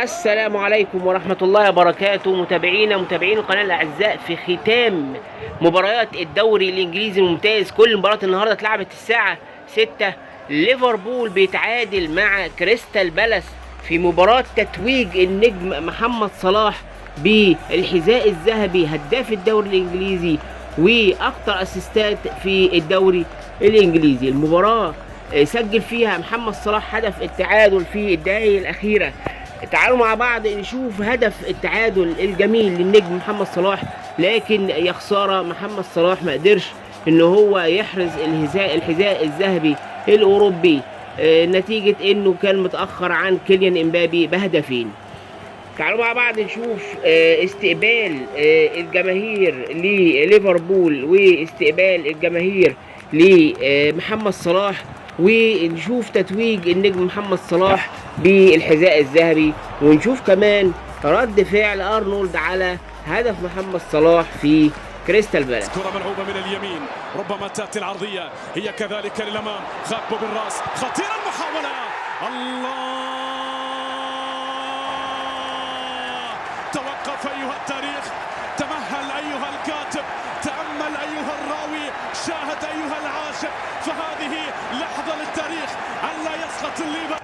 السلام عليكم ورحمة الله وبركاته، متابعين القناة الأعزاء. في ختام مباريات الدوري الإنجليزي الممتاز، كل مباراة النهاردة اتلعبت الساعة 6. ليفربول بيتعادل مع كريستال بالاس في مباراة تتويج النجم محمد صلاح بالحذاء الذهبي هداف الدوري الإنجليزي وأكثر أسيستات في الدوري الإنجليزي. المباراة سجل فيها محمد صلاح هدف التعادل في الدقائق الأخيرة. تعالوا مع بعض نشوف هدف التعادل الجميل للنجم محمد صلاح، لكن يا خساره محمد صلاح ما قدرش ان هو يحرز الحذاء الذهبي الاوروبي، نتيجه انه كان متاخر عن كيليان امبابي بهدفين. تعالوا مع بعض نشوف استقبال الجماهير لليفربول واستقبال الجماهير لمحمد صلاح، ونشوف تتويج النجم محمد صلاح بالحذاء الذهبي، ونشوف كمان رد فعل ارنولد على هدف محمد صلاح في كريستال بالاس. كرة ملعوبة من اليمين، ربما تأتي العرضية، هي كذلك للأمام، خاطبه بالراس، خطيرة المحاولة، الله! توقف أيها التاريخ، تمهل أيها الكاتب، تأمل أيها الراوي، شاهد أيها العاشق، فهذه لحظة للتاريخ أن لا يسقط الليفر.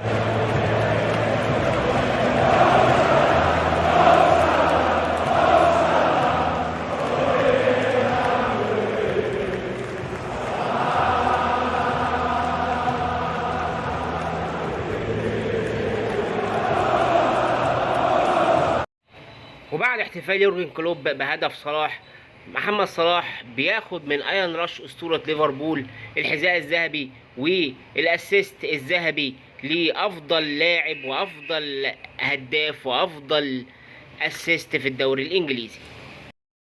وبعد احتفال يورجن كلوب بهدف صلاح، محمد صلاح بياخد من ايان راش اسطوره ليفربول الحذاء الذهبي والاسيست الذهبي لافضل لاعب وافضل هداف وافضل اسيست في الدوري الانجليزي.